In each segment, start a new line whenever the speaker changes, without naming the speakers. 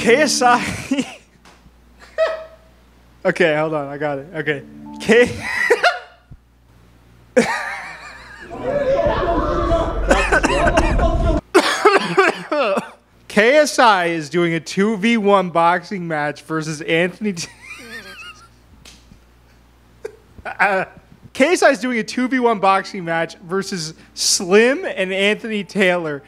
KSI. Okay, hold on. I got it. Okay. KSI is doing a 2v1 boxing match versus Anthony. KSI is doing a 2v1 boxing match versus Slim and Anthony Taylor.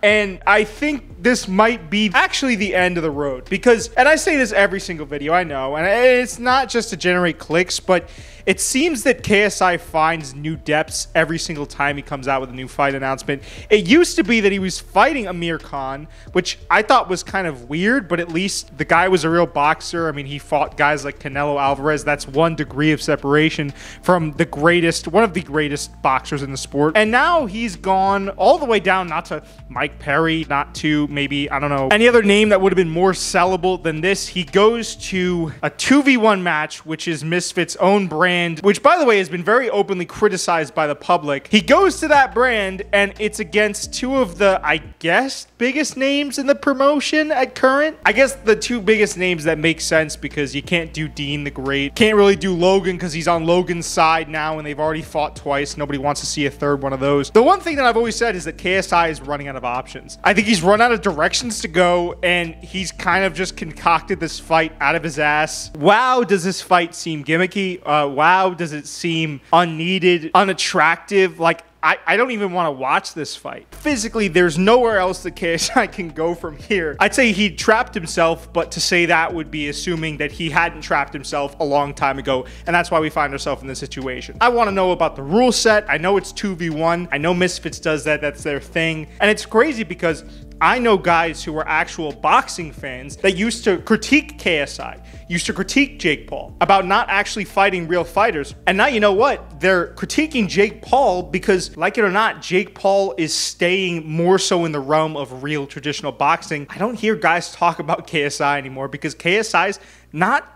And I think this might be actually the end of the road because, and I say this every single video, I know, and it's not just to generate clicks, but it seems that KSI finds new depths every single time he comes out with a new fight announcement. It used to be that he was fighting Amir Khan, which I thought was kind of weird, but at least the guy was a real boxer. I mean, he fought guys like Canelo Alvarez. That's one degree of separation from the greatest, one of the greatest boxers in the sport. And now he's gone all the way down, not to Mike Perry, not to maybe, I don't know, any other name that would have been more sellable than this. He goes to a 2v1 match, which is Misfits' own brand, which, by the way, has been very openly criticized by the public. He goes to that brand, and it's against two of the, I guess, biggest names in the promotion at current. I guess the two biggest names that make sense because you can't do Dean the Great. Can't really do Logan because he's on Logan's side now, and they've already fought twice. Nobody wants to see a third one of those. The one thing that I've always said is that KSI is running out of options. I think he's run out of directions to go, and he's kind of just concocted this fight out of his ass. Wow, does this fight seem gimmicky? Wow, does it seem unneeded, unattractive? Like, I don't even want to watch this fight. Physically, there's nowhere else that KSI can go from here. I'd say he trapped himself, but to say that would be assuming that he hadn't trapped himself a long time ago, and that's why we find ourselves in this situation. I want to know about the rule set. I know it's 2v1. I know Misfits does that. That's their thing. And it's crazy because I know guys who are actual boxing fans that used to critique KSI, used to critique Jake Paul about not actually fighting real fighters. And now you know what? They're critiquing Jake Paul because, like it or not, Jake Paul is staying more so in the realm of real traditional boxing. I don't hear guys talk about KSI anymore because KSI's not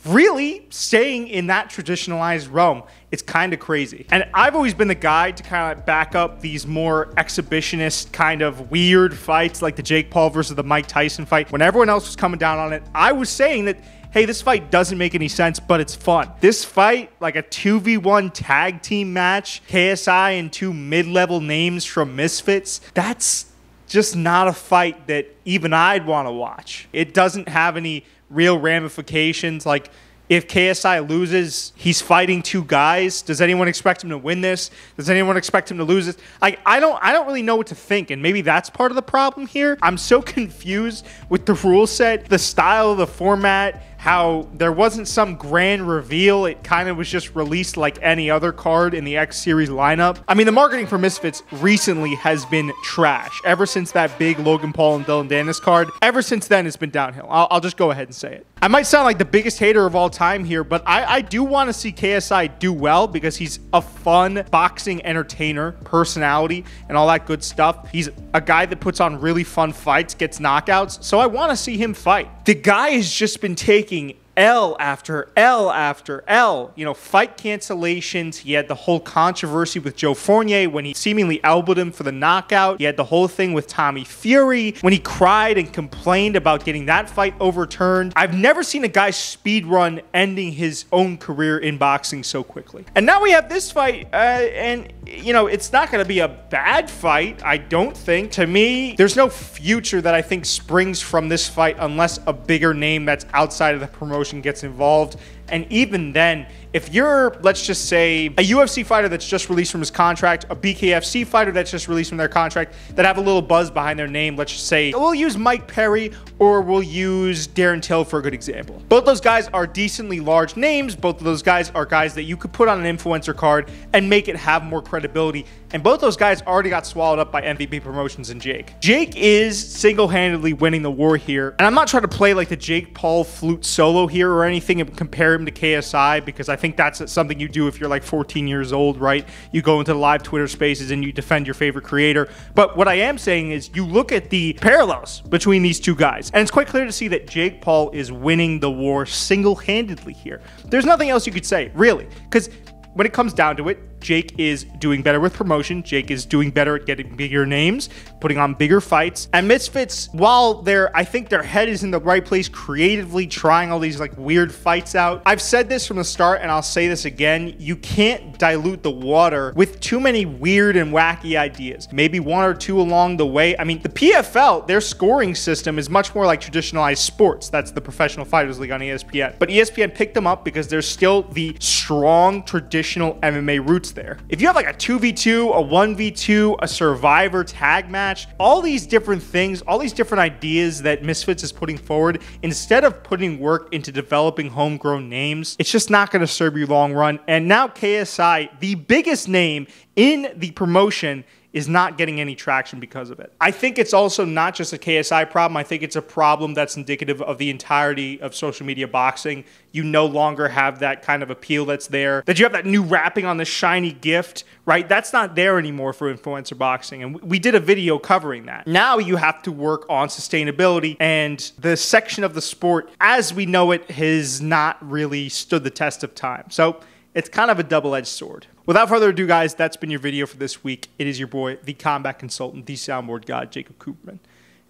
really staying in that traditionalized realm. It's kind of crazy. And I've always been the guy to kind of back up these more exhibitionist kind of weird fights like the Jake Paul versus the Mike Tyson fight. When everyone else was coming down on it, I was saying that, hey, this fight doesn't make any sense, but it's fun. This fight, like a 2v1 tag team match, KSI and two mid-level names from Misfits, that's just not a fight that even I'd want to watch. It doesn't have any real ramifications. Like, if KSI loses, he's fighting two guys. Does anyone expect him to win this? Does anyone expect him to lose this? I don't really know what to think, and maybe that's part of the problem here. I'm so confused with the rule set, the style, the format, how there wasn't some grand reveal. It kind of was just released like any other card in the X Series lineup. I mean, the marketing for Misfits recently has been trash. Ever since that big Logan Paul and Dylan Dennis card, ever since then, it's been downhill. I'll just go ahead and say it. I might sound like the biggest hater of all time here, but I do want to see KSI do well because he's a fun boxing entertainer, personality, and all that good stuff. He's a guy that puts on really fun fights, gets knockouts, so I want to see him fight. The guy has just been taking L after L after L. You know, fight cancellations. He had the whole controversy with Joe Fournier when he seemingly elbowed him for the knockout. He had the whole thing with Tommy Fury when he cried and complained about getting that fight overturned. I've never seen a guy speedrun ending his own career in boxing so quickly. And now we have this fight, and, you know, it's not going to be a bad fight, I don't think. To me, there's no future that I think springs from this fight unless a bigger name that's outside of the promotion gets involved. And even then, if you're, let's just say, a UFC fighter that's just released from his contract, a BKFC fighter that's just released from their contract, that have a little buzz behind their name, let's just say, we'll use Mike Perry or we'll use Darren Till for a good example. Both those guys are decently large names. Both of those guys are guys that you could put on an influencer card and make it have more credibility. And both those guys already got swallowed up by MVP Promotions and Jake. Jake is single-handedly winning the war here. And I'm not trying to play like the Jake Paul flute solo here or anything and compare him to KSI, because I think that's something you do if you're like 14 years old, right? You go into the live Twitter spaces and you defend your favorite creator. But what I am saying is you look at the parallels between these two guys, and it's quite clear to see that Jake Paul is winning the war single-handedly here. There's nothing else you could say, really, because when it comes down to it, Jake is doing better with promotion. Jake is doing better at getting bigger names, putting on bigger fights. And Misfits, while I think their head is in the right place, creatively trying all these like weird fights out. I've said this from the start, and I'll say this again. You can't dilute the water with too many weird and wacky ideas. Maybe one or two along the way. I mean, the PFL, their scoring system is much more like traditionalized sports. That's the Professional Fighters League on ESPN. But ESPN picked them up because there's still the strong traditional MMA roots there. If you have like a 2v2, a 1v2, a survivor tag match, all these different things, all these different ideas that Misfits is putting forward, instead of putting work into developing homegrown names, it's just not going to serve you long run. And now KSI, the biggest name in the promotion, is not getting any traction because of it. I think it's also not just a KSI problem. I think it's a problem that's indicative of the entirety of social media boxing. You no longer have that kind of appeal that's there. That you have that new wrapping on the shiny gift, right? That's not there anymore for influencer boxing. And we did a video covering that. Now you have to work on sustainability, and the section of the sport as we know it has not really stood the test of time. So it's kind of a double-edged sword. Without further ado, guys, that's been your video for this week. It is your boy, the combat consultant, the soundboard god, Jacob Cooperman. And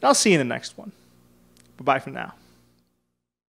I'll see you in the next one. Bye-bye for now.